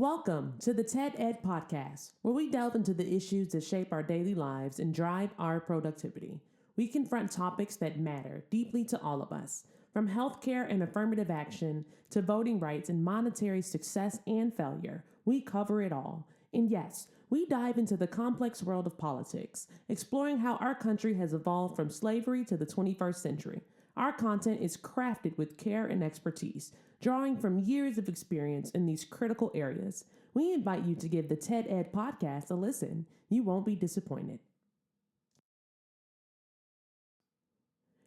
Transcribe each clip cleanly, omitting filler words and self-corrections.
Welcome to the TED Ed Podcast, where we delve into the issues that shape our daily lives and drive our productivity. We confront topics that matter deeply to all of us, from healthcare and affirmative action to voting rights and monetary success and failure. We cover it all. And yes, we dive into the complex world of politics, exploring how our country has evolved from slavery to the 21st century. Our content is crafted with care and expertise, drawing from years of experience in these critical areas. We invite you to give the TED Ed podcast a listen. You won't be disappointed.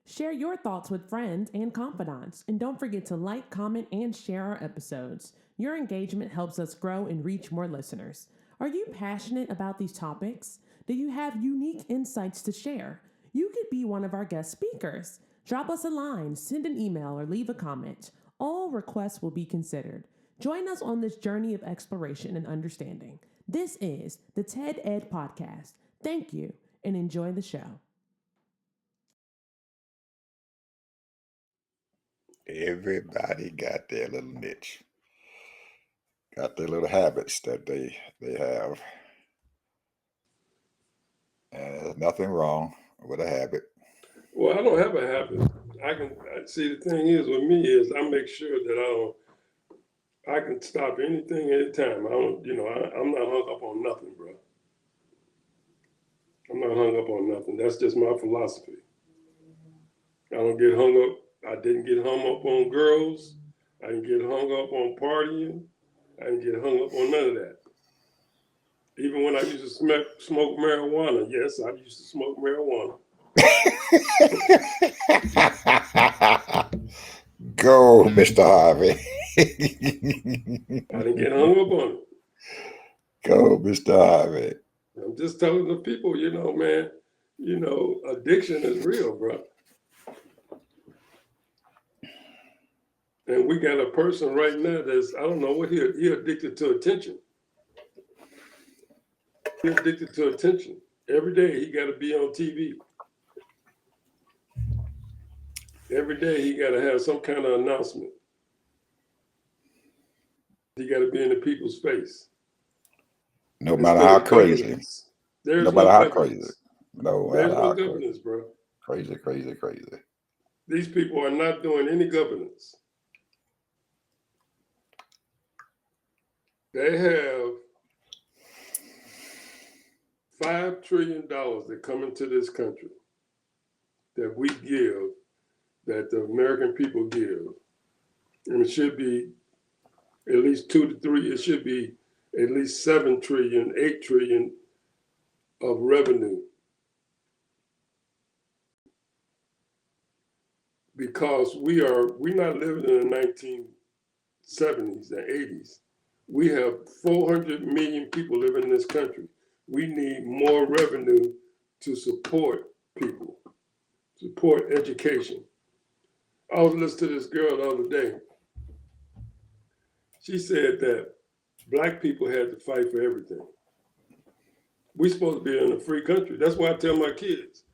Share your thoughts with friends and confidants, and don't forget to like, comment, and share our episodes. Your engagement helps us grow and reach more listeners. Are you passionate about these topics? Do you have unique insights to share? You could be one of our guest speakers. Drop us a line, send an email, or leave a comment. All requests will be considered. Join us on this journey of exploration and understanding. This is the TED Ed Podcast. Thank you, and enjoy the show. Everybody got their little niche, got their little habits that they have, and there's nothing wrong with a habit. Well, I don't have a habit. See, the thing is with me is I make sure that I can stop anything anytime. I'm not hung up on nothing, bro. I'm not hung up on nothing. That's just my philosophy. I don't get hung up. I didn't get hung up on girls. I didn't get hung up on partying. I didn't get hung up on none of that. Even when I used to smoke marijuana, yes, I used to smoke marijuana. Go, Mr. Harvey. I didn't get hung up on it. Go, Mr. Harvey. I'm just telling the people, man, addiction is real, bro. And we got a person right now I don't know what he addicted to attention. He addicted to attention. Every day he got to be on TV. Every day he got to have some kind of announcement. He got to be in the people's face. No matter how crazy. No matter how crazy. There's no governance, bro. Crazy. These people are not doing any governance. They have $5 trillion that come into this country that we give, that the American people give. And it should be at least 2 to 3, it should be at least 7 trillion, 8 trillion of revenue. Because we're not living in the 1970s and 80s. We have 400 million people living in this country. We need more revenue to support people, support education. I was listening to this girl the other day. She said that Black people had to fight for everything. We're supposed to be in a free country. That's why I tell my kids,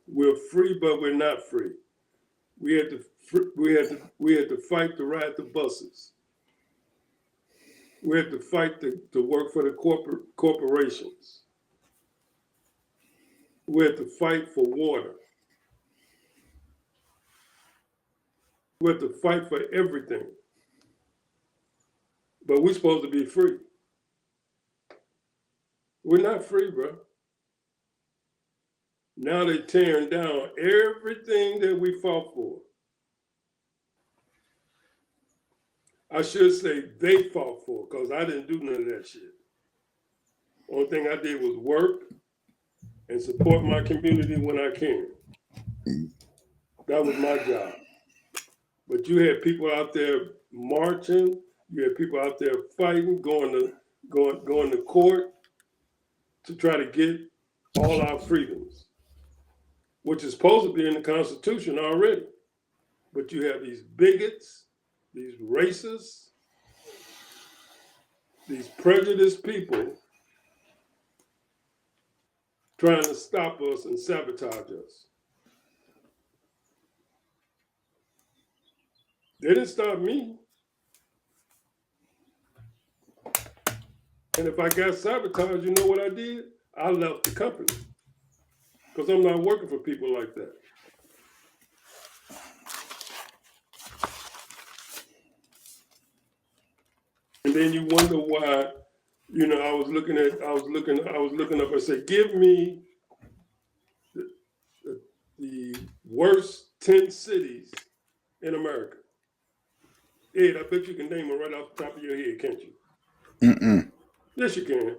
we're free, but we're not free. We had to fight to ride the buses. We had to fight to work for the corporations. We had to fight for water. We had to fight for everything. But we're supposed to be free. We're not free, bro. Now they're tearing down everything that we fought for. I should say they fought for, because I didn't do none of that shit. Only thing I did was work and support my community when I can. That was my job. But you had people out there marching, you had people out there fighting, going to court to try to get all our freedoms, which is supposed to be in the Constitution already. But you have these bigots, these racists, these prejudiced people trying to stop us and sabotage us. They didn't stop me. And if I got sabotaged, you know what I did? I left the company because I'm not working for people like that. And then you wonder why, I was looking up and said, give me the worst 10 cities in America. Ed, I bet you can name them right off the top of your head, can't you? Mm-mm. Yes, you can.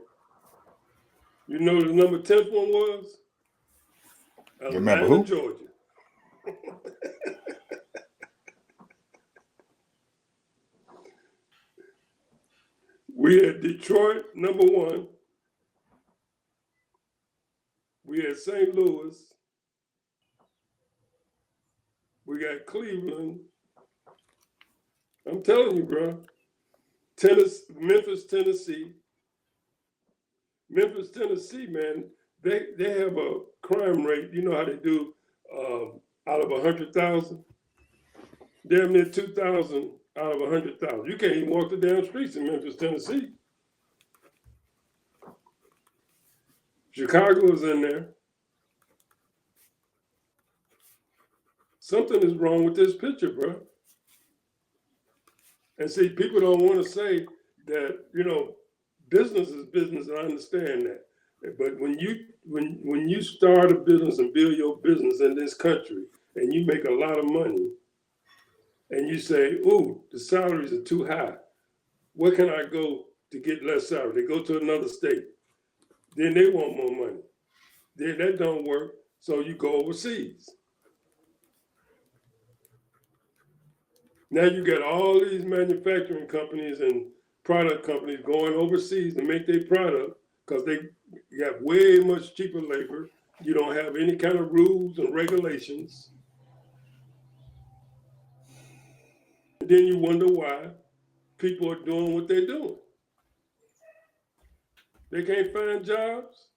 You know the number 10th one was? Remember Atlanta, who? Georgia. We had Detroit, number 1. We had St. Louis. We got Cleveland. I'm telling you, bro. Memphis, Tennessee. Memphis, Tennessee, man, they have a crime rate. You know how they do out of 100,000? Damn near 2,000 out of 100,000. You can't even walk the damn streets in Memphis, Tennessee. Chicago is in there. Something is wrong with this picture, bro. And see, people don't want to say that, business is business. I understand that. But when you start a business and build your business in this country and you make a lot of money and you say, ooh, the salaries are too high. Where can I go to get less salary? They go to another state. Then they want more money. Then that don't work. So you go overseas. Now you got all these manufacturing companies and product companies going overseas to make their product because they got way much cheaper labor. You don't have any kind of rules and regulations. And then you wonder why people are doing what they're doing. They can't find jobs.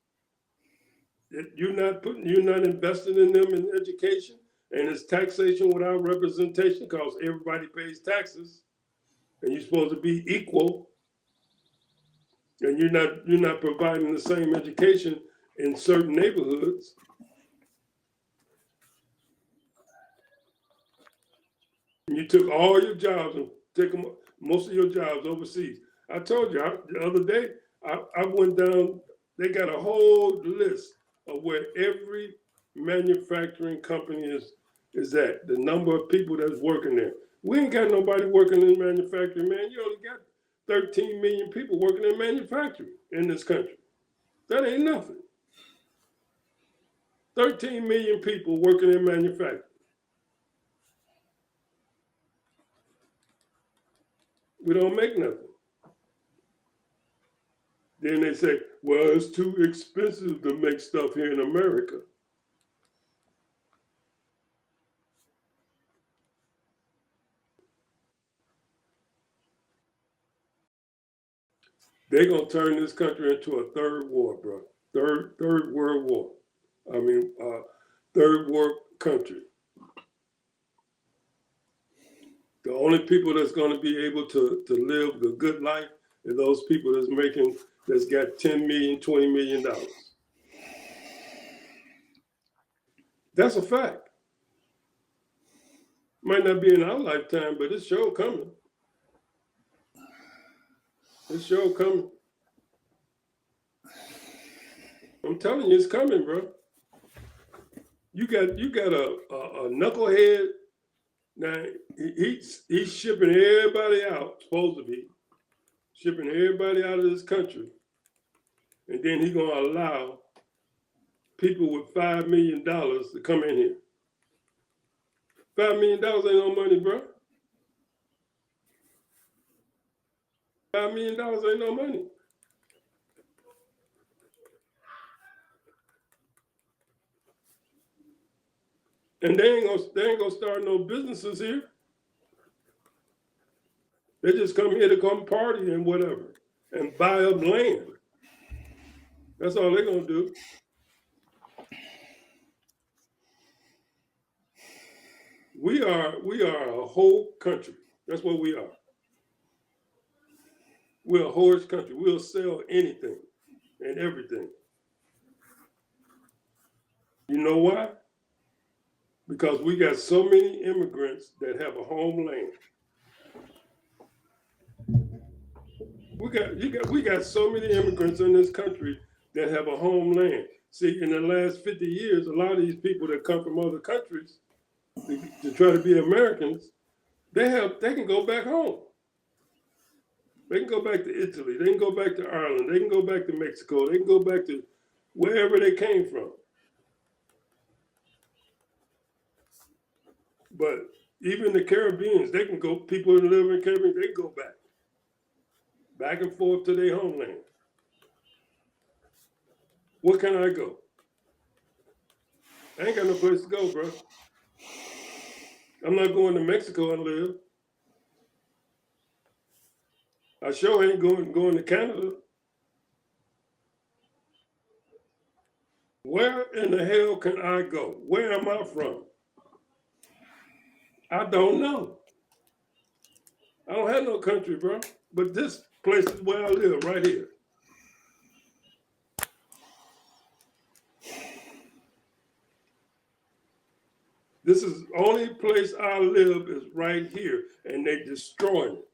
You're not investing in them in education, and it's taxation without representation because everybody pays taxes, and you're supposed to be equal. And you're not providing the same education in certain neighborhoods. And you took all your jobs and most of your jobs overseas. I told you the other day, I went down, they got a whole list of where every manufacturing company is at, the number of people that's working there. We ain't got nobody working in manufacturing, man. You only got 13 million people working in manufacturing in this country. That ain't nothing. 13 million people working in manufacturing. We don't make nothing. Then they say, well, it's too expensive to make stuff here in America. They're going to turn this country into a third war, bro. Third world war. Third world country. The only people that's going to be able to live the good life are those people that's got $10 million, $20 million. That's a fact. Might not be in our lifetime, but it's sure coming. It's sure coming. I'm telling you, it's coming, bro. You got a knucklehead. Now he's shipping everybody out, supposed to be shipping everybody out of this country, and then he's gonna allow people with $5 million to come in here. $5 million ain't no money, bro. $5 million ain't no money. And they ain't gonna start no businesses here. They just come here to come party and whatever and buy up land. That's all they're gonna do. We are a whole country. That's what we are. We're a horse country. We'll sell anything and everything. You know why? Because we got so many immigrants that have a homeland. We got so many immigrants in this country that have a homeland. See, in the last 50 years, a lot of these people that come from other countries to try to be Americans, they can go back home. They can go back to Italy. They can go back to Ireland. They can go back to Mexico. They can go back to wherever they came from. But even the Caribbeans, they can go, people who live in the Caribbean, they can go back and forth to their homeland. Where can I go? I ain't got no place to go, bro. I'm not going to Mexico and live. I sure ain't going to Canada. Where in the hell can I go? Where am I from? I don't know. I don't have no country, bro. But this place is where I live, right here. This is the only place I live is right here, and they destroying it.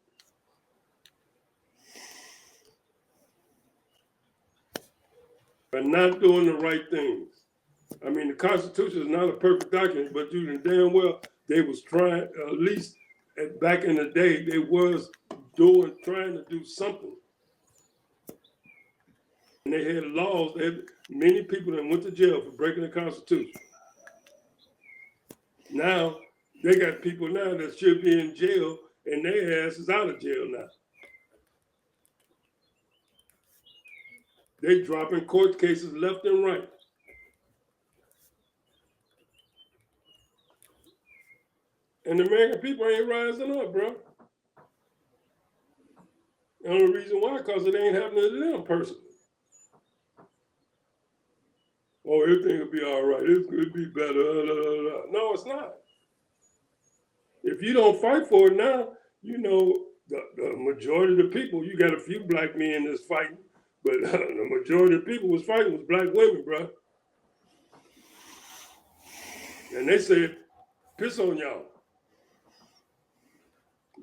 By not doing the right things. I mean, the Constitution is not a perfect document, but you know damn well they was trying, at least back in the day, they was trying to do something. And they had laws, they had many people that went to jail for breaking the Constitution. Now, they got people now that should be in jail, and their ass is out of jail now. They dropping court cases left and right. And the American people ain't rising up, bro. The only reason why, because it ain't happening to them personally. Oh, everything will be all right. It could be better. No, it's not. If you don't fight for it now, you know, the majority of the people, you got a few black men that's fighting, but the majority of the people was fighting was black women, bro. And they said, piss on y'all.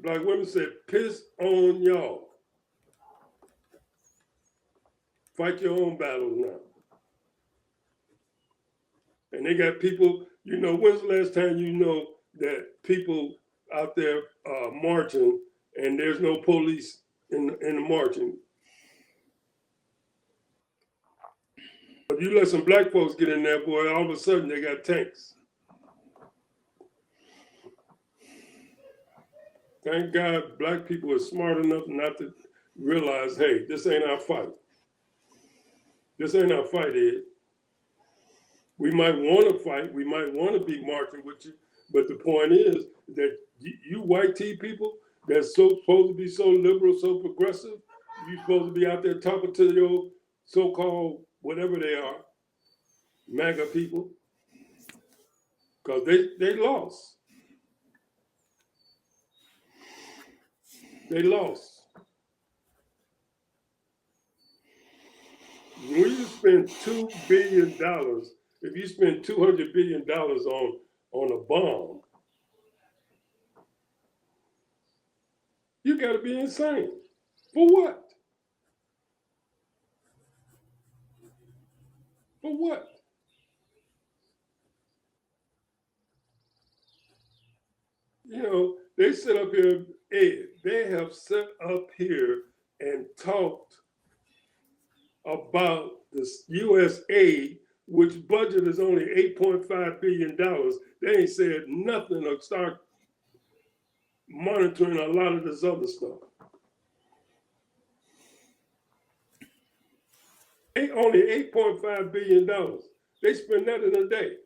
Black women said, piss on y'all. Fight your own battles now. And they got people, you know, when's the last time you know that people out there marching and there's no police in the marching? But you let some black folks get in there, boy, all of a sudden they got tanks. Thank God black people are smart enough not to realize, hey, this ain't our fight. This ain't our fight, Ed. We might want to fight. We might want to be marching with you. But the point is that you white tea people that's supposed to be so liberal, so progressive, you're supposed to be out there talking to your so-called whatever they are, MAGA people, because they lost. They lost. When you spend $2 billion, if you spend $200 billion on a bomb, you got to be insane. For what? For what? You know, they sit up here, Ed, they have sat up here and talked about this U.S. aid, which budget is only $8.5 billion. They ain't said nothing or start monitoring a lot of this other stuff. Only $8.5 billion. They spend that in a day.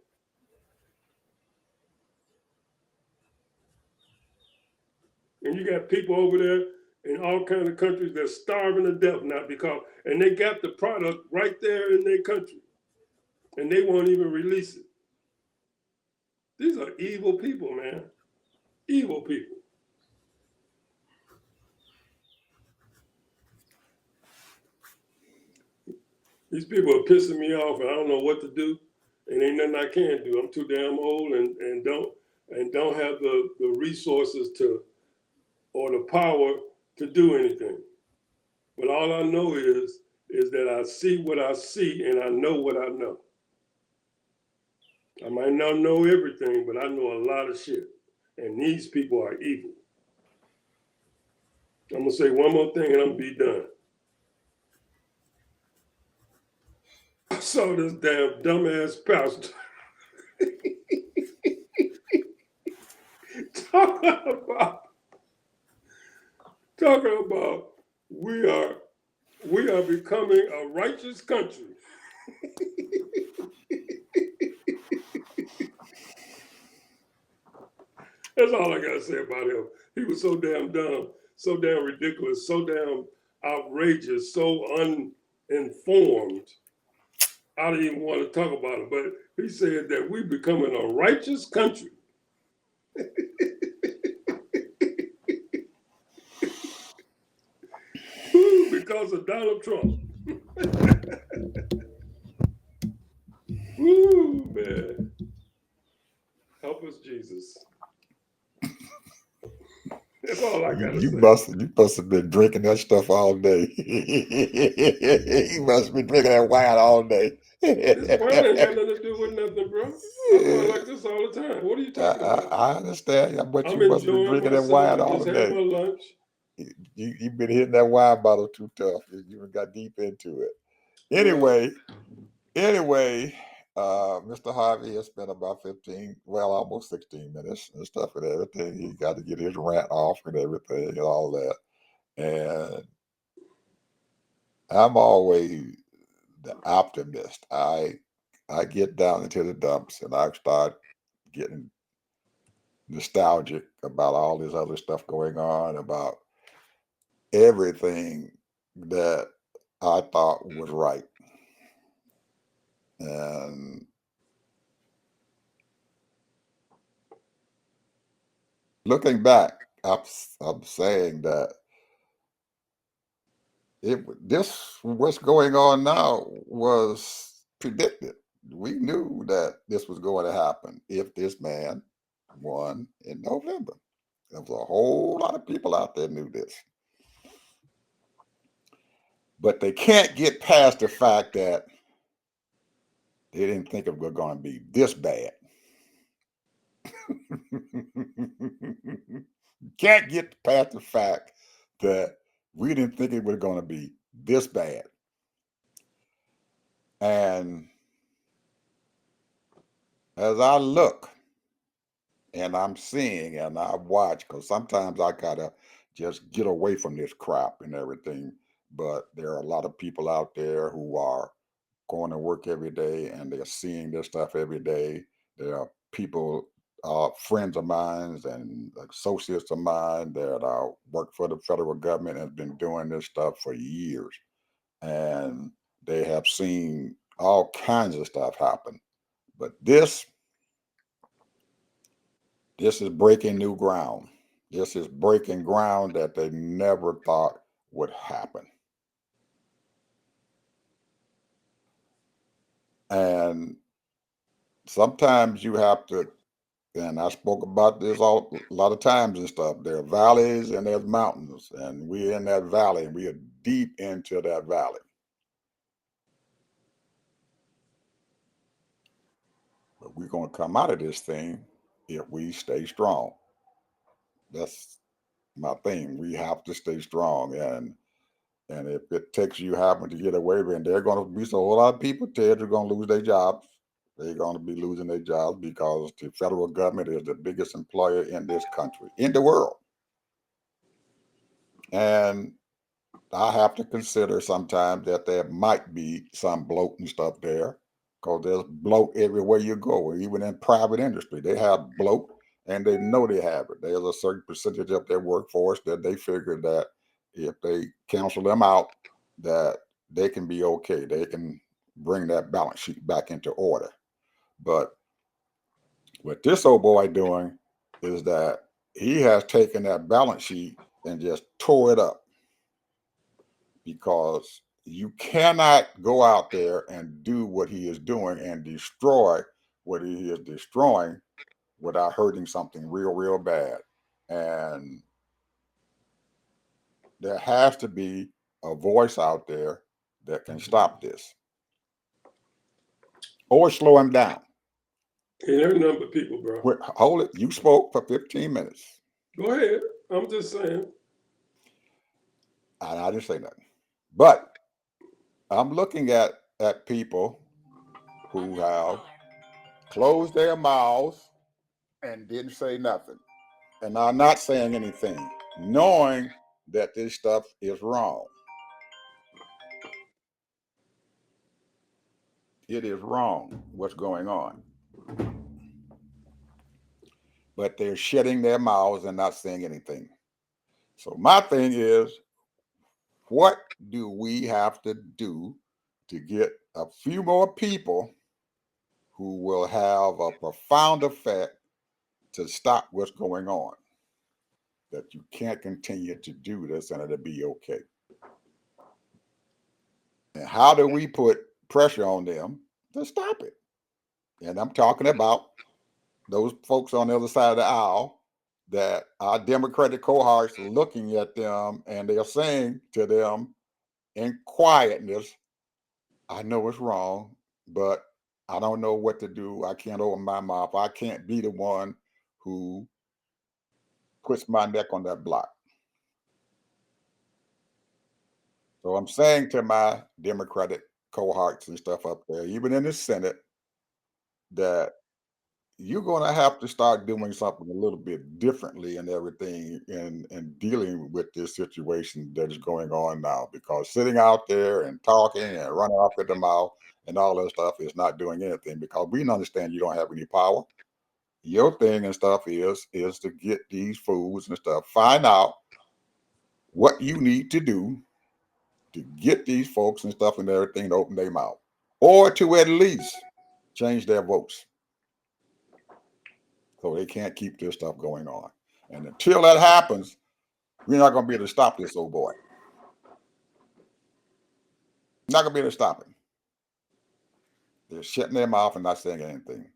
And you got people over there in all kinds of countries that's starving to death now and they got the product right there in their country. And they won't even release it. These are evil people, man. Evil people. These people are pissing me off, and I don't know what to do, and ain't nothing I can do. I'm too damn old and don't have the resources to or the power to do anything. But all I know is that I see what I see, and I know what I know. I might not know everything, but I know a lot of shit. And these people are evil. I'm gonna say one more thing, and I'm gonna be done. I saw this damn dumbass pastor talking about talking about we are we are becoming a righteous country. That's all I gotta say about him. He was so damn dumb, so damn ridiculous, so damn outrageous, so uninformed. I don't even want to talk about it, but he said that we're becoming a righteous country. Because of Donald Trump. Woo, man. Help us, Jesus. That's all I gotta You say. must have been drinking that stuff all day. You must have been drinking that wine all day. This wine ain't got nothing to do with nothing, bro. I'm going like this all the time. What are you talking about? I understand, but I'm you must have been enjoying drinking that myself. wine I all just had day. my lunch. You've been hitting that wine bottle too tough. You got deep into it. Well, Anyway, Mr. Harvey has spent about 15, well, almost 16 minutes and stuff and everything. He got to get his rant off and everything and all that. And I'm always the optimist. I get down into the dumps and I start getting nostalgic about all this other stuff going on, about everything that I thought was right. And looking back, I'm saying that this what's going on now was predicted. We knew that this was going to happen if this man won in November. There was a whole lot of people out there knew this. But they can't get past the fact that they didn't think it was going to be this bad. Can't get past the fact that we didn't think it was going to be this bad. And as I look and I'm seeing and I watch, because sometimes I gotta just get away from this crap and everything. But there are a lot of people out there who are going to work every day and they're seeing this stuff every day. There are people, friends of mine and associates of mine that work for the federal government and have been doing this stuff for years. And they have seen all kinds of stuff happen. But this is breaking new ground. This is breaking ground that they never thought would happen. And sometimes you have to, and I spoke about this a lot of times and stuff. There are valleys and there's mountains, and we're in that valley, and we are deep into that valley. But we're going to come out of this thing if we stay strong. That's my thing. We have to stay strong, and if it takes you having to get away, and there are going to be so a lot of people, Ted, are going to lose their jobs. They're going to be losing their jobs because the federal government is the biggest employer in this country, in the world. And I have to consider sometimes that there might be some bloat and stuff there, because there's bloat everywhere you go, even in private industry. They have bloat and they know they have it. There's a certain percentage of their workforce that they figure that if they cancel them out, that they can be okay. They can bring that balance sheet back into order. But what this old boy doing is that he has taken that balance sheet and just tore it up because you cannot go out there and do what he is doing and destroy what he is destroying without hurting something real, real bad. And there has to be a voice out there that can stop this or slow him down. Can't hurt nothing but people, bro. Hold it. You spoke for 15 minutes. Go ahead. I'm just saying. And I didn't say nothing. But I'm looking at people who have closed their mouths and didn't say nothing. And are not saying anything, knowing that this stuff is wrong. It is wrong what's going on. But they're shutting their mouths and not saying anything. So my thing is, what do we have to do to get a few more people who will have a profound effect to stop what's going on? That you can't continue to do this and it'll be okay. And how do we put pressure on them to stop it? And I'm talking about those folks on the other side of the aisle that our Democratic cohorts are looking at them and they are saying to them in quietness, I know it's wrong, but I don't know what to do. I can't open my mouth. I can't be the one who puts my neck on that block. So I'm saying to my Democratic cohorts and stuff up there, even in the Senate, that you're going to have to start doing something a little bit differently and everything and dealing with this situation that is going on now, because sitting out there and talking and running off at the mouth and all that stuff is not doing anything, because we understand you don't have any power. Your thing and stuff is to get these fools and stuff, find out what you need to do to get these folks and stuff and everything to open their mouth, or to at least change their votes. So they can't keep this stuff going on. And until that happens, we're not going to be able to stop this old boy. Not going to be able to stop him. They're shutting their mouth and not saying anything.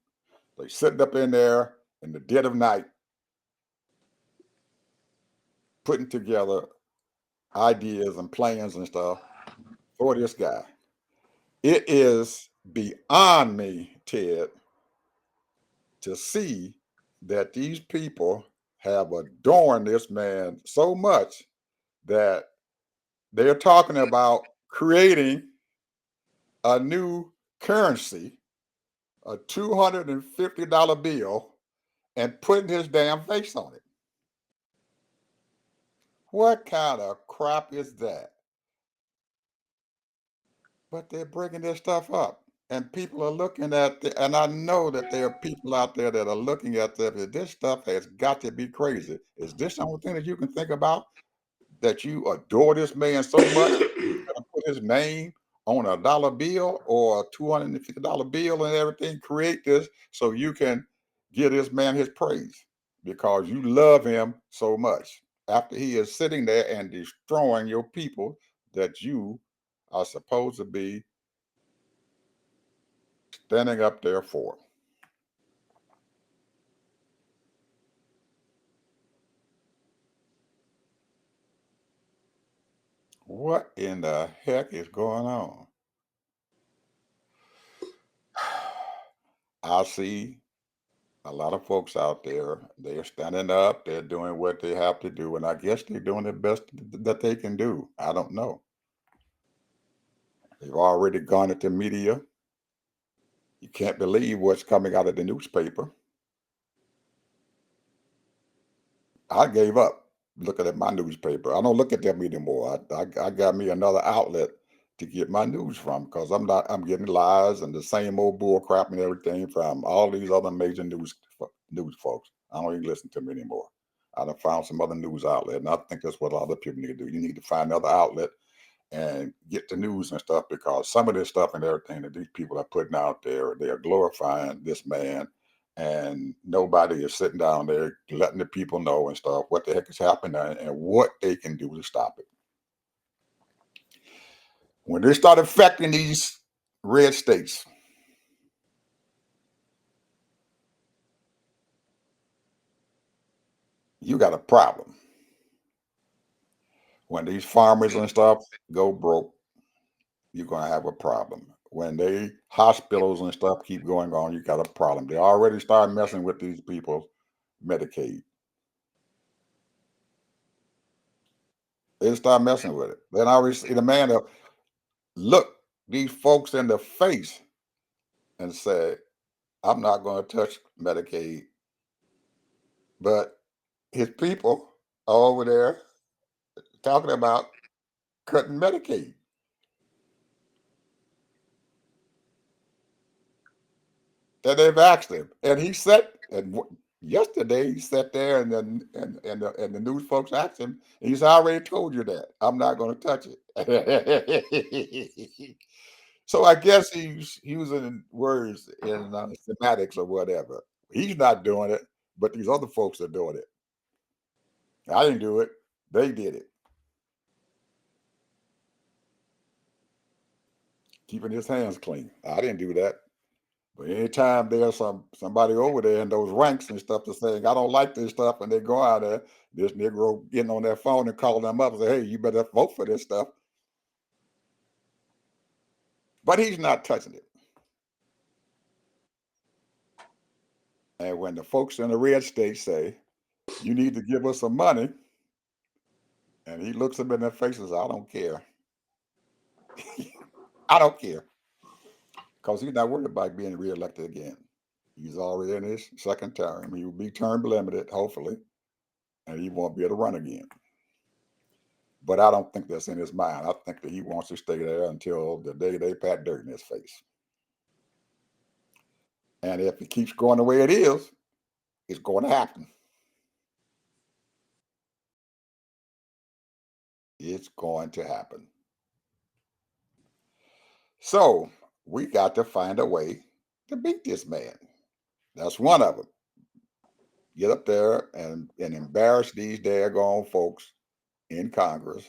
They're sitting up in there in the dead of night, putting together ideas and plans and stuff for this guy. It is beyond me, Ted, to see that these people have adorned this man so much that they're talking about creating a new currency, a $250 bill, and putting his damn face on it. What kind of crap is that? But they're bringing this stuff up. And people are looking at and I know that there are people out there that are looking at this stuff has got to be crazy. Is this the only thing that you can think about? That you adore this man so much, you're gonna put his name on a dollar bill or a $250 bill and everything, create this so you can give this man his praise because you love him so much after he is sitting there and destroying your people that you are supposed to be standing up there for. What in the heck is going on? I see a lot of folks out there, they're standing up, they're doing what they have to do, and I guess they're doing the best that they can do. I don't know. They've already gone at the media. You can't believe what's coming out of the newspaper. I gave up looking at my newspaper. I don't look at them anymore. I got me another outlet to get my news from because I'm getting lies and the same old bull crap and everything from all these other major news folks. I don't even listen to them anymore. I done found some other news outlet, and I think that's what a lot of people need to do. You need to find another outlet and get the news and stuff, because some of this stuff and everything that these people are putting out there, they are glorifying this man, and nobody is sitting down there letting the people know and stuff what the heck is happening and what they can do to stop it. When they start affecting these red states, you got a problem. When these farmers and stuff go broke, you're going to have a problem. When they hospitals and stuff keep going on, you got a problem. They already start messing with these people's Medicaid. They start messing with it. Then I already see the man that look these folks in the face and say, I'm not going to touch Medicaid. But his people are over there talking about cutting Medicaid. And they've asked him. And he said, and yesterday he sat there and then and the news folks asked him, and he said, I already told you that. I'm not going to touch it. So I guess he's using words in semantics or whatever. He's not doing it, but these other folks are doing it. I didn't do it. They did it. Keeping his hands clean. I didn't do that. But anytime there's somebody over there in those ranks and stuff that's saying, I don't like this stuff, and they go out there, this Negro getting on their phone and calling them up and say, hey, you better vote for this stuff. But he's not touching it. And when the folks in the red state say, you need to give us some money, and he looks them in their faces, I don't care. I don't care. Because he's not worried about being reelected again. He's already in his second term. He will be term limited, hopefully, and he won't be able to run again. But I don't think that's in his mind. I think that he wants to stay there until the day they pat dirt in his face. And if it keeps going the way it is, it's going to happen. It's going to happen. So we got to find a way to beat this man. That's one of them. Get up there and embarrass these daggone folks in Congress,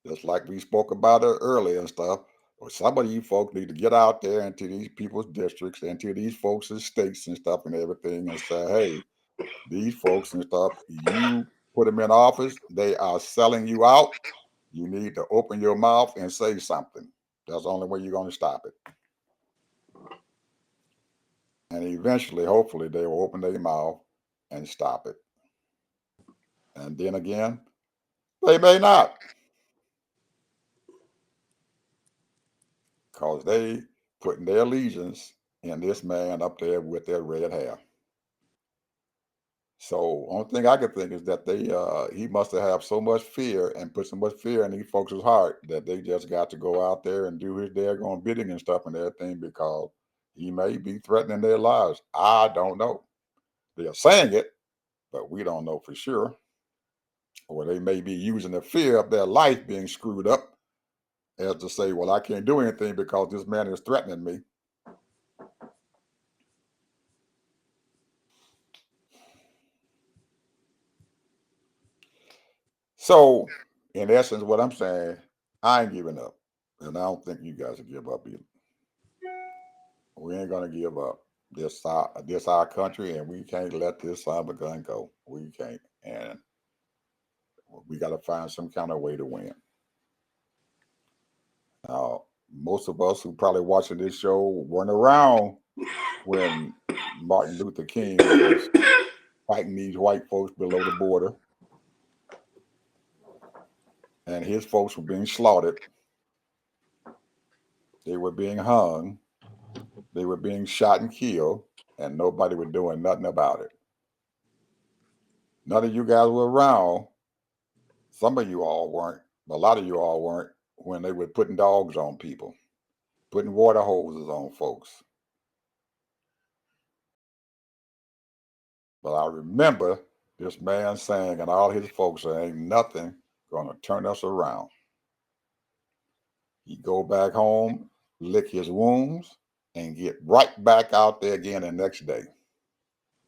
just like we spoke about it earlier and stuff. Or some of you folks need to get out there into these people's districts, into these folks' states and stuff and everything, and say, hey, these folks and stuff, you put them in office, they are selling you out. You need to open your mouth and say something. That's the only way you're going to stop it. And eventually, hopefully, they will open their mouth and stop it. And then again, they may not. Because they putting their allegiance in this man up there with their red hair. So only thing I could think is that he must have so much fear and put so much fear in these folks' heart that they just got to go out there and do his daggone bidding and stuff and everything because he may be threatening their lives. I don't know. They are saying it, but we don't know for sure. Or they may be using the fear of their life being screwed up as to say, well, I can't do anything because this man is threatening me. So, in essence, what I'm saying, I ain't giving up. And I don't think you guys will give up either. We ain't gonna give up. This our country, and we can't let this son of a gun go. We can't, and we got to find some kind of way to win. Now, most of us who probably watching this show weren't around when Martin Luther King was fighting these white folks below the border, and his folks were being slaughtered. They were being hung. They were being shot and killed, and nobody was doing nothing about it. None of you guys were around. Some of you all weren't. A lot of you all weren't when they were putting dogs on people, putting water hoses on folks. But I remember this man saying, and all his folks saying, ain't nothing going to turn us around. He go back home, lick his wounds, and get right back out there again the next day.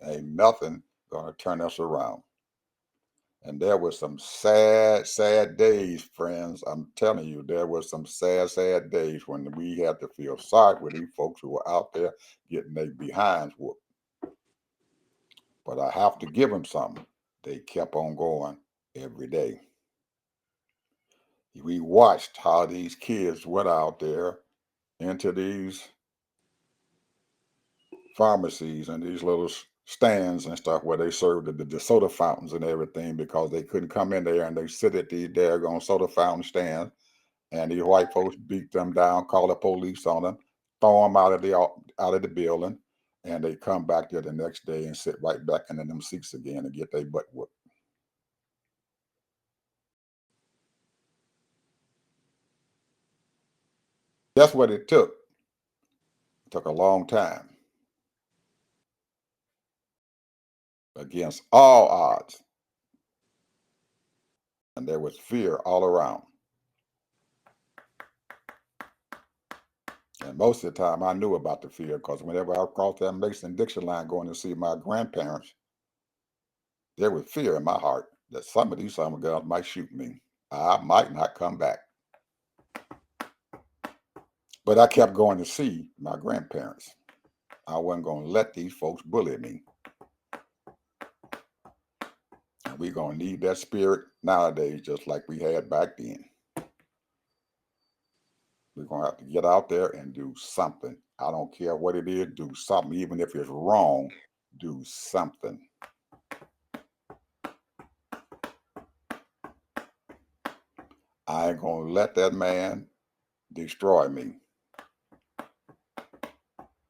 Ain't nothing going to turn us around. And there were some sad, sad days, friends. I'm telling you, there were some sad, sad days when we had to feel sorry for these folks who were out there getting their behinds whooped. But I have to give them something. They kept on going every day. We watched how these kids went out there into these pharmacies and these little stands and stuff where they served the soda fountains and everything because they couldn't come in there, and they sit at these daggone soda fountain stands, and these white folks beat them down, call the police on them, throw them out of the building, and they come back there the next day and sit right back in them seats again and get their butt whooped. That's what it took. It took a long time against all odds, and there was fear all around. And most of the time, I knew about the fear because whenever I crossed that Mason-Dixon line going to see my grandparents, there was fear in my heart that some of these summer girls might shoot me. I might not come back. But I kept going to see my grandparents. I wasn't going to let these folks bully me. And we're going to need that spirit nowadays just like we had back then. We're going to have to get out there and do something. I don't care what it is, do something. Even if it's wrong, do something. I ain't going to let that man destroy me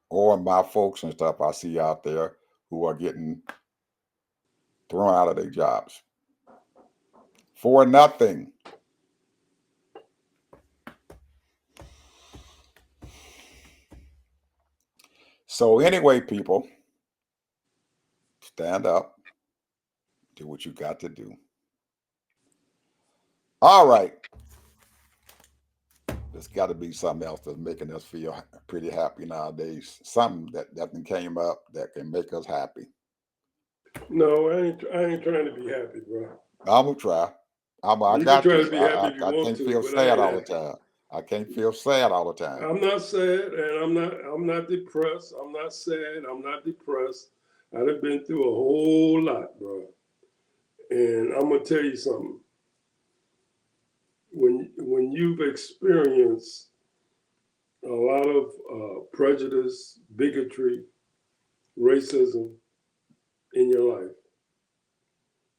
or my folks and stuff I see out there who are getting thrown out of their jobs for nothing. So anyway, people, stand up, do what you got to do. All right. There's got to be something else that's making us feel pretty happy nowadays. Something that came up that can make us happy. No, I ain't trying to be happy, bro. I'm gonna try. I You can got try this. to be happy if you I want can't to, feel but I sad ain't all the happy. time. I can't feel sad all the time. I'm not sad, and I'm not depressed. I'm not sad. I'm not depressed. I've been through a whole lot, bro. And I'm gonna tell you something. When you've experienced a lot of prejudice, bigotry, racism in your life,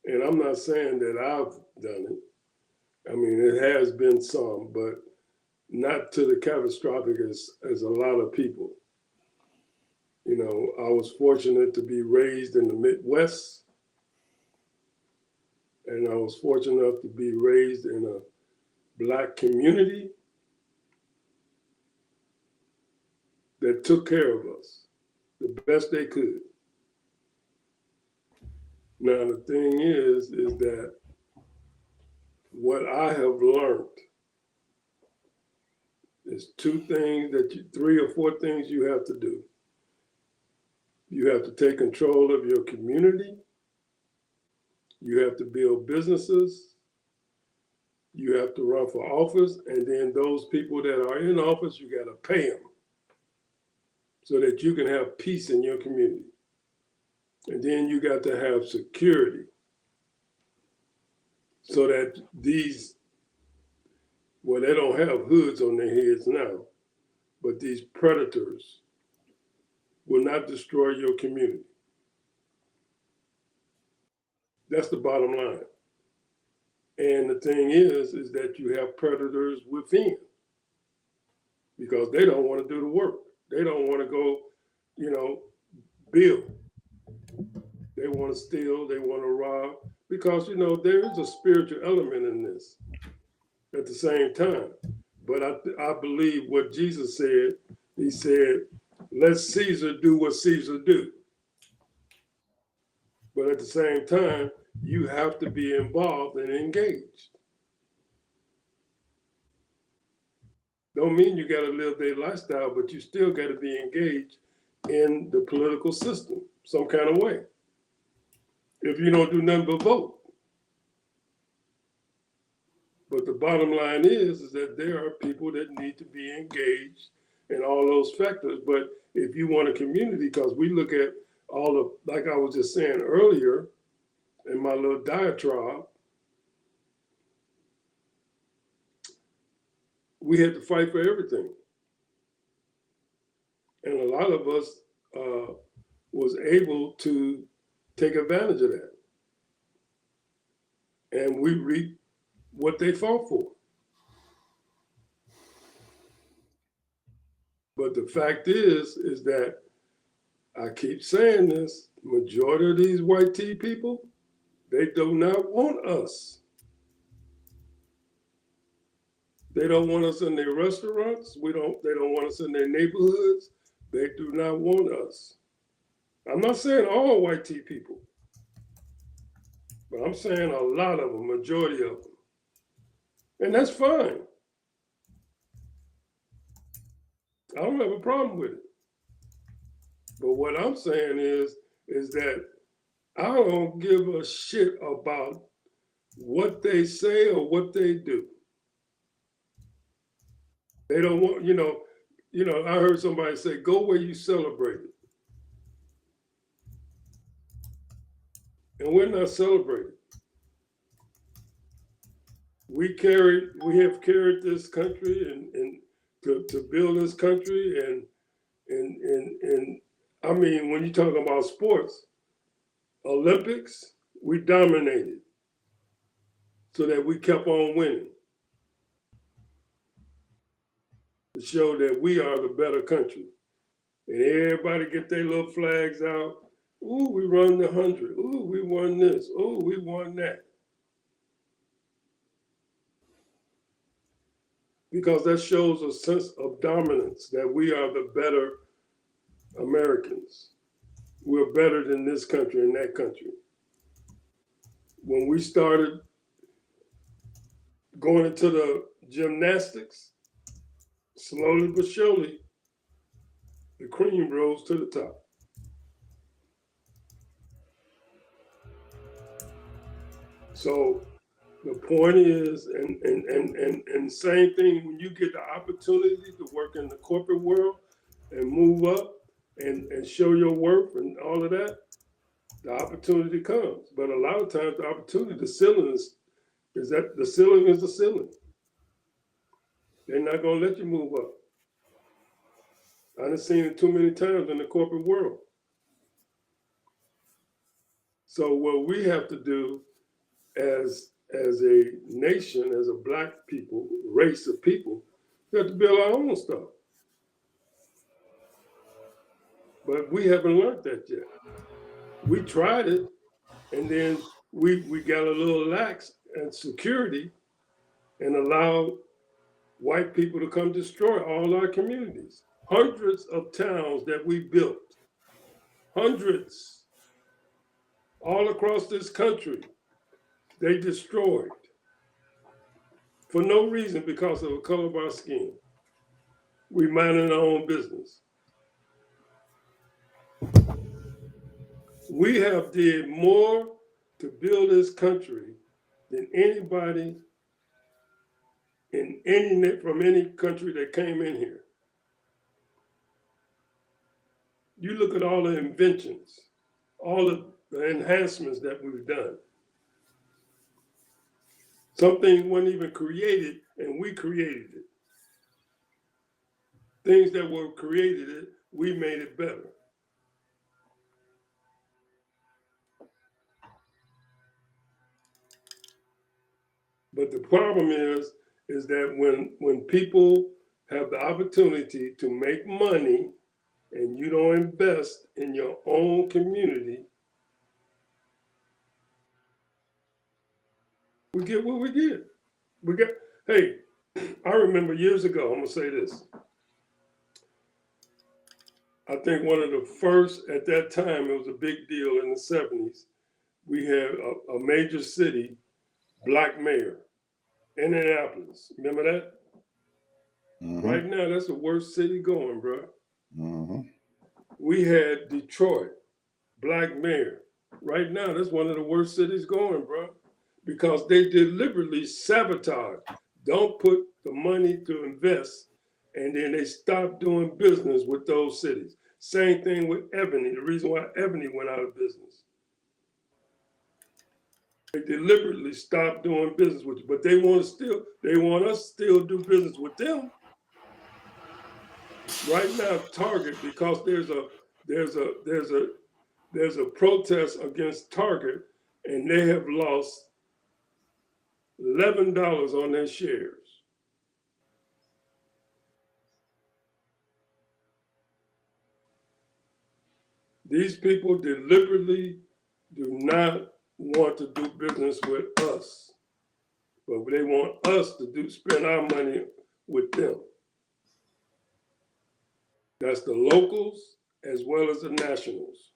and I'm not saying that I've done it. I mean, it has been some, but not to the catastrophic as a lot of people. You know, I was fortunate to be raised in the Midwest, and I was fortunate enough to be raised in a Black community that took care of us the best they could. Now, the thing is that what I have learned is three or four things you have to do. You have to take control of your community. You have to build businesses. You have to run for office. And then those people that are in office, you got to pay them so that you can have peace in your community. And then you got to have security so that they don't have hoods on their heads now, but these predators will not destroy your community. That's the bottom line. And the thing is that you have predators within because they don't want to do the work. They don't want to go, build. They want to steal. They want to rob because, there is a spiritual element in this at the same time. But I believe what Jesus said. He said, let Caesar do what Caesar do. But at the same time, you have to be involved and engaged. Don't mean you got to live their lifestyle, but you still got to be engaged in the political system some kind of way. If you don't do nothing but vote. But the bottom line is that there are people that need to be engaged in all those factors. But if you want a community, because we look at all of, like I was just saying earlier in my little diatribe, we had to fight for everything. And a lot of us was able to take advantage of that. And we reaped what they fought for. But the fact is that I keep saying this, majority of these white tea people, they do not want us. They don't want us in their restaurants. They don't want us in their neighborhoods. They do not want us. I'm not saying all white tea people, but I'm saying a lot of them, majority of them. And that's fine. I don't have a problem with it. But what I'm saying is that I don't give a shit about what they say or what they do. They don't want, I heard somebody say, go where you celebrate it. And we're not celebrating. We have carried this country and to build this country and I mean, when you talk about sports, Olympics, we dominated so that we kept on winning to show that we are the better country. And everybody get their little flags out. Ooh, we run the 100. Ooh, we won this. Ooh, we won that. Because that shows a sense of dominance, that we are the better Americans. We're better than this country and that country. When we started going into the gymnastics, slowly but surely, the cream rose to the top. So the point is, and same thing when you get the opportunity to work in the corporate world and move up and show your worth and all of that, the opportunity comes. But a lot of times the opportunity, the ceiling is that the ceiling is the ceiling. They're not gonna let you move up. I've seen it too many times in the corporate world. So what we have to do as a nation, as a black people, race of people, we have to build our own stuff. But we haven't learned that yet. We tried it, and then we got a little lax in security and allowed white people to come destroy all our communities. Hundreds of towns that we built, hundreds, all across this country, they destroyed for no reason because of the color of our skin. We minding our own business. We have did more to build this country than anybody from any country that came in here. You look at all the inventions, all of the enhancements that we've done. Something wasn't even created, and we created it. Things that were created, we made it better. But the problem is that when people have the opportunity to make money and you don't invest in your own community, we get what we get. Hey, I remember years ago, I'm gonna say this. I think one of the first, at that time, it was a big deal in the 70s. We had a major city, black mayor, Indianapolis. Remember that? Mm-hmm. Right now, that's the worst city going, bro. Mm-hmm. We had Detroit, black mayor. Right now, that's one of the worst cities going, bro. because they deliberately sabotage. Don't put the money to invest, and then they stop doing business with those cities. Same thing with Ebony. The reason why Ebony went out of business. They deliberately stopped doing business with you, but they want us to still do business with them. Right now, Target, because there's a protest against Target, and they have lost $11 on their shares. These people deliberately do not want to do business with us, but they want us to spend our money with them. That's the locals as well as the nationals.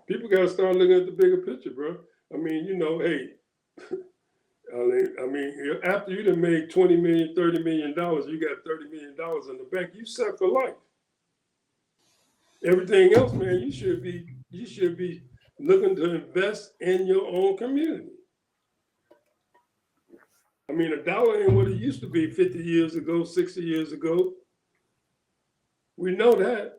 People got to start looking at the bigger picture, bro. I mean, hey, I mean, after you done made $20 million, $30 million, you got $30 million in the bank, you set for life. Everything else, man, you should be looking to invest in your own community. I mean, a dollar ain't what it used to be 50 years ago, 60 years ago. We know that.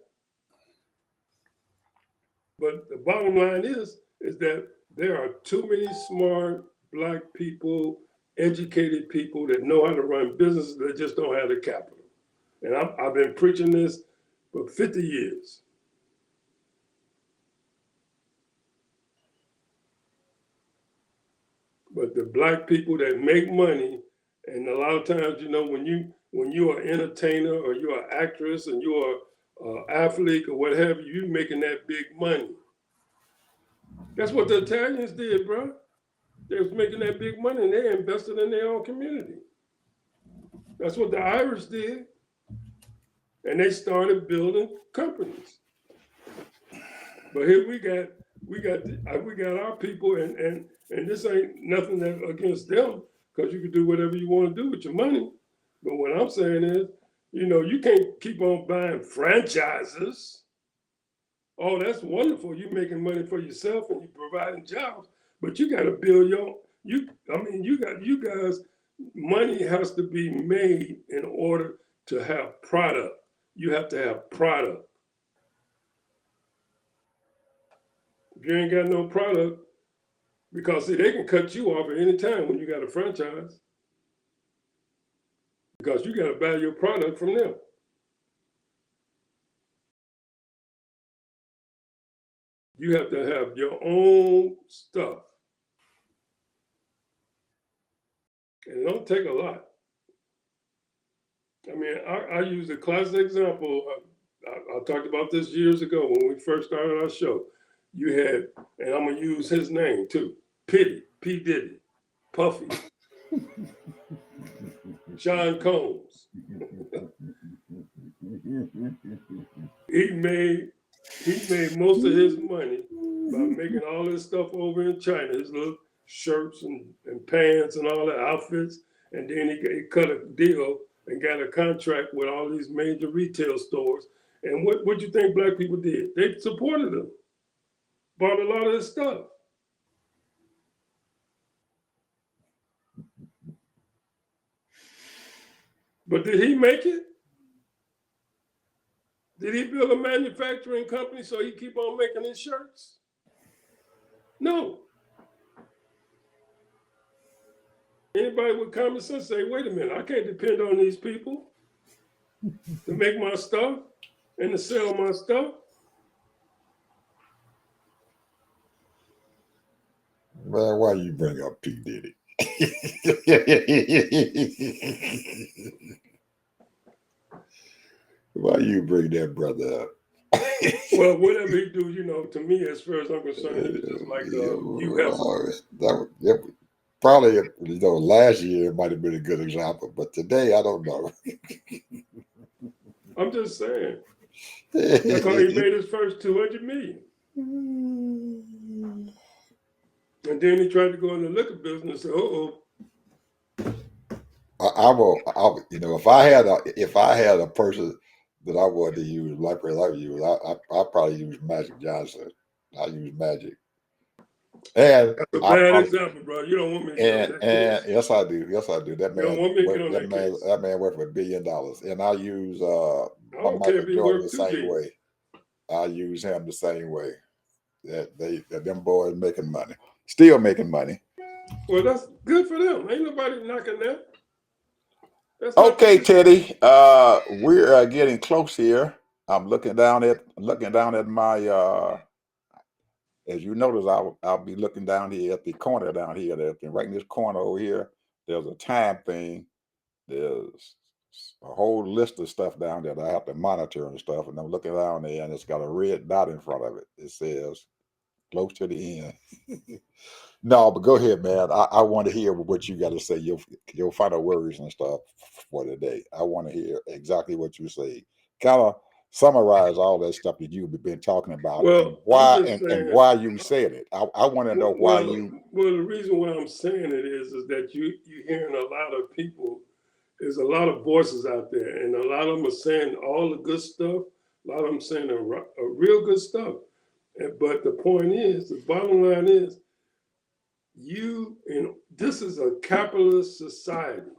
But the bottom line is that there are too many smart Black people, educated people that know how to run businesses that just don't have the capital. And I've been preaching this for 50 years. But the Black people that make money, and a lot of times, when you are an entertainer or you're an actress and you're an athlete or what have you, you're making that big money. That's what the Italians did, bro. They was making that big money and they invested in their own community. That's what the Irish did. And they started building companies. But here we got our people, and this ain't nothing against them, because you can do whatever you want to do with your money. But what I'm saying is, you can't keep on buying franchises. Oh, that's wonderful. You're making money for yourself and you're providing jobs, but you got to build you guys, money has to be made in order to have product. You have to have product. If you ain't got no product, because see, they can cut you off at any time when you got a franchise, because you got to buy your product from them. You have to have your own stuff. And it don't take a lot. I mean, I use a classic example. I talked about this years ago when we first started our show. You had, and I'm going to use his name too, P. Diddy, Puffy, Sean Combs. He made most of his money by making all this stuff over in China, his little shirts and pants and all the outfits. And then he cut a deal and got a contract with all these major retail stores. And what you think Black people did? They supported him, bought a lot of his stuff. But did he make it? Did he build a manufacturing company so he keep on making his shirts? No. Anybody with common sense say, wait a minute, I can't depend on these people to make my stuff and to sell my stuff. Man, why you bring up P. Diddy? Why you bring that brother up? Well, whatever he do, to me, as far as I'm concerned, he was just like you have. Probably, last year might have been a good example, but today I don't know. I'm just saying. That's how he made his first $200 million. And then he tried to go in the liquor business. I will, if I had a person that I wanted to use, like I use, I probably use Magic Johnson. I use Magic, and That's a I bad probably example, bro. You don't want me to get on that case. yes I do, yes I do. That You don't man, want me to get on that case. that man worth $1 billion, and I use I don't care Michael if he Jordan the worth 2 same billion. way. I use him the same way. That them boys making money, still making money. Well, that's good for them. Ain't nobody knocking that. That's not Okay, disrespect. Teddy, we're getting close here. I'm looking down at my as you notice, I'll be looking down here at the corner down here. Right in this corner over here, there's a time thing. There's a whole list of stuff down there that I have to monitor and stuff. And I'm looking down there, and it's got a red dot in front of it. It says close to the end. No, but go ahead, man. I want to hear what you got to say. Your final words and stuff for today. I want to hear exactly what you say. Kind of summarize all that stuff that you've been talking about and Well, I'm why just and saying. why you said it. I want to know why Well, you. well, the reason why I'm saying it is that you hearing a lot of people. There's a lot of voices out there, and a lot of them are saying all the good stuff. A lot of them saying a real good stuff. But the point is, the bottom line is, this is a capitalist society.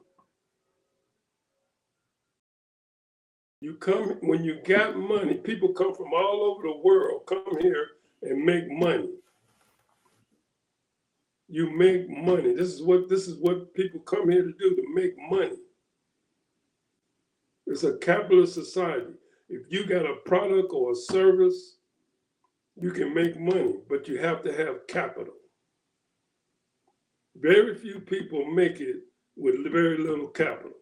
You come when you got money. People come from all over the world, come here and make money. You make money. This is what people come here to do, to make money. It's a capitalist society. If you got a product or a service, you can make money, but you have to have capital. Very few people make it with very little capital.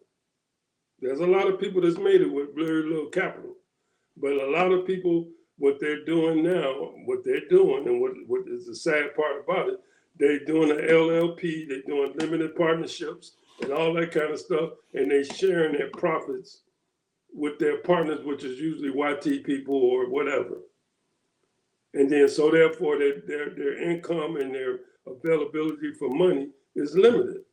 There's a lot of people that's made it with very little capital, but a lot of people, what they're doing now, and what is the sad part about it, they're doing an LLP, they're doing limited partnerships and all that kind of stuff, and they're sharing their profits with their partners, which is usually YT people or whatever. And then, so therefore, their income and their availability for money is limited.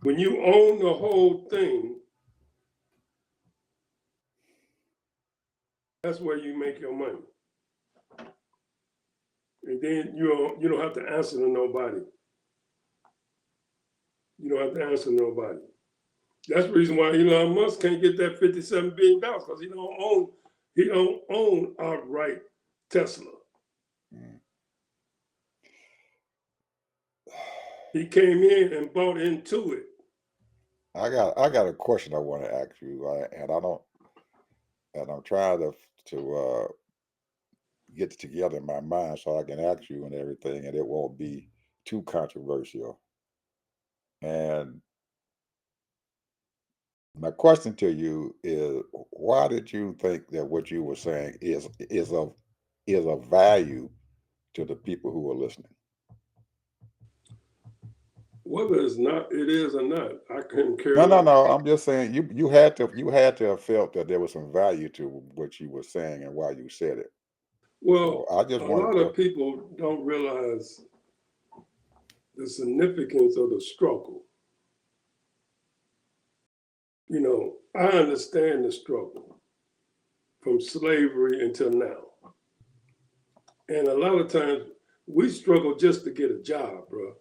When you own the whole thing, that's where you make your money. And then you don't have to answer to nobody. You don't have to answer to nobody. That's the reason why Elon Musk can't get that $57 billion, because he don't own outright Tesla. He came in and bought into it. I got a question I want to ask you, and I'm trying to get it together in my mind so I can ask you and everything, and it won't be too controversial. And my question to you is, why did you think that what you were saying is of value to the people who are listening? Whether it is or not, I couldn't care No, no, less. no. I'm just saying you had to have felt that there was some value to what you were saying and why you said it. So Well, I just a wanted lot to. of people don't realize the significance of the struggle. I understand the struggle from slavery until now. And a lot of times we struggle just to get a job, bro.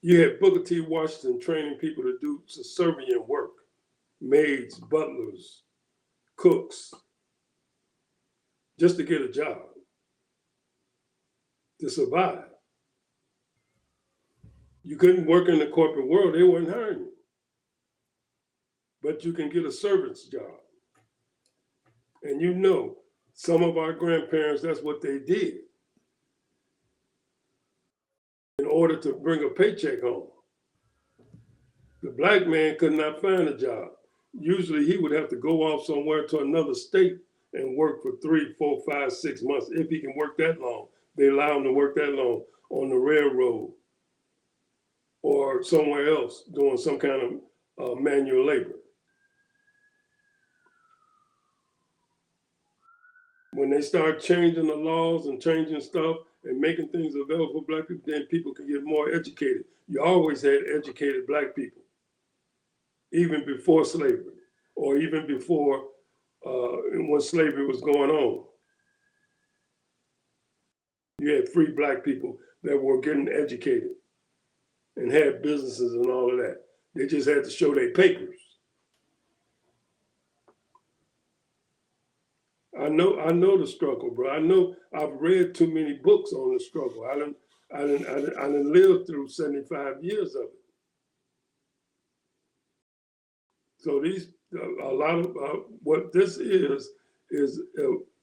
You had Booker T. Washington training people to do subservient work, maids, butlers, cooks, just to get a job, to survive. You couldn't work in the corporate world, they weren't hiring you. But you can get a servant's job. And some of our grandparents, that's what they did in order to bring a paycheck home. The black man could not find a job. Usually he would have to go off somewhere to another state and work for 3, 4, 5, 6 months, if he can work that long. They allow him to work that long on the railroad or somewhere else doing some kind of manual labor. When they start changing the laws and changing stuff and making things available for black people, then people can get more educated. You always had educated black people, even before slavery. or even before when slavery was going on. You had free black people that were getting educated and had businesses and all of that. They just had to show their papers. I know the struggle, bro. I know I've read too many books on the struggle. I done lived through 75 years of it. So a lot of what this is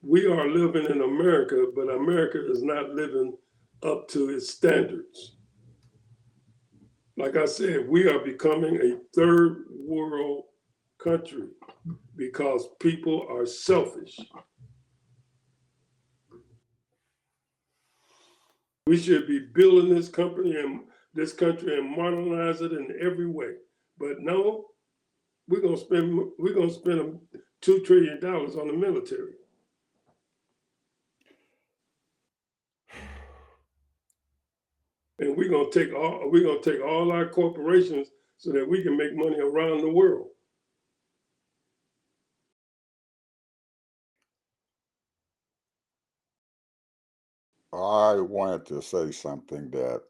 we are living in America, but America is not living up to its standards. Like I said, we are becoming a third world country because people are selfish. We should be building this country and modernize it in every way. But no, we're gonna spend $2 trillion on the military. And we're gonna take all our corporations so that we can make money around the world. I wanted to say something that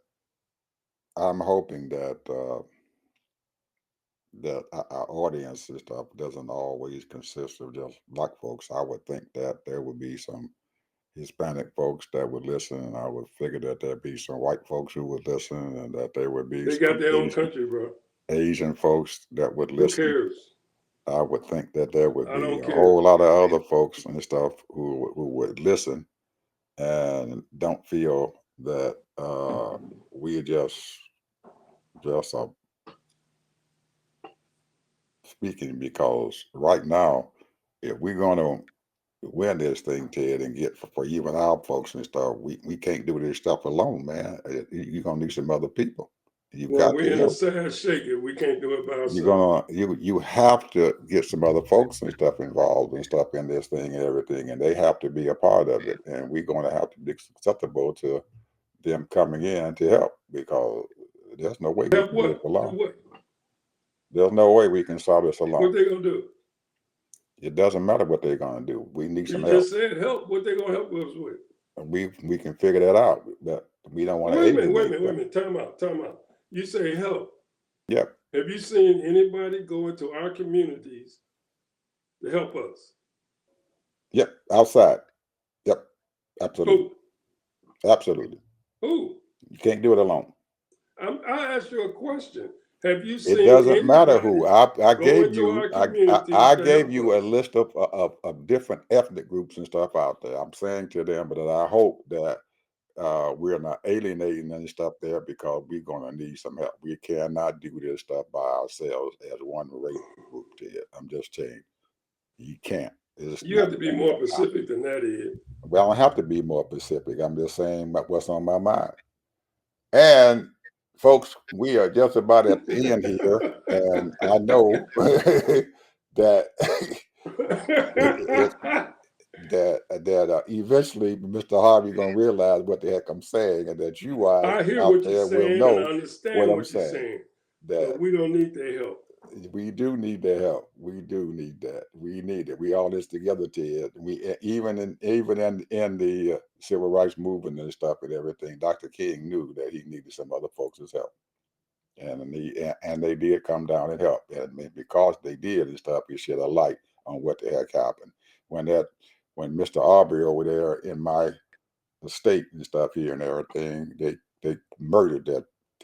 I'm hoping that our audience and stuff doesn't always consist of just black folks. I would think that there would be some Hispanic folks that would listen, and I would figure that there'd be some white folks who would listen, and that there would be They got their own country, bro. Asian folks that would Who listen. cares? I would think that there would I be don't a care. whole lot of other folks and stuff who would listen and don't feel that we just are speaking, because right now, if we're going to win this thing, Ted, and get for even our folks and stuff, we can't do this stuff alone, man. You're gonna need some other people. You've Well, got we're to in a help. sad shake if we can't do it by You're ourselves. gonna you have to get some other folks and stuff involved and stuff in this thing and everything, and they have to be a part of it. And we're gonna have to be acceptable to them coming in to help, because there's no way we Help can do this what? Do alone. what? There's no way we can solve this alone. What they gonna do? It doesn't matter what they're gonna do. We need You some help. just said help. What they gonna help us with? We can figure that out, but we don't want to Wait a alienate them. minute. Time out. You say help. Yep. Have you seen anybody go into our communities to help us? Yep. Outside. Yep. Absolutely. Who? Absolutely. Who? You can't do it alone. I asked you a question. Have you It seen doesn't matter anybody who. I go gave into you. our I communities to gave help you a us? list of different ethnic groups and stuff out there. I'm saying to them, but I hope that we're not alienating and stuff there, because we're gonna need some help. We cannot do this stuff by ourselves as one race group. Ted. I'm just saying, you can't. It's You not have to be gonna more happen. specific than that, Ed. Well, I don't have to be more specific. I'm just saying what's on my mind. And folks, we are just about at the end here, and I know that it, that eventually Mr. Harvey gonna realize what the heck I'm saying, and that you guys I hear out what you're there will saying, and I know what understand I'm what you're saying. saying, That but we don't need their help. we do need their help. We do need that. We need it. We all this together, Ted. We even in the civil rights movement and stuff and everything. Dr. King knew that he needed some other folks' help, and they did come down and help. And because they did and stuff, he shed a light on what the heck happened when Mr. Aubrey over there in my estate and stuff here and everything, they murdered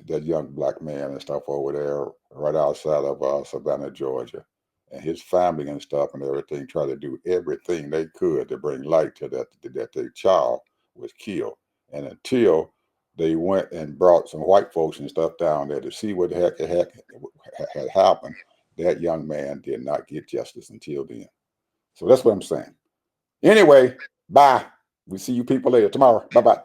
that young black man and stuff over there right outside of Savannah, Georgia. And his family and stuff and everything tried to do everything they could to bring light to that their child was killed. And until they went and brought some white folks and stuff down there to see what the heck had happened, that young man did not get justice until then. So that's what I'm saying. Anyway, bye. We see you people later tomorrow. Bye bye.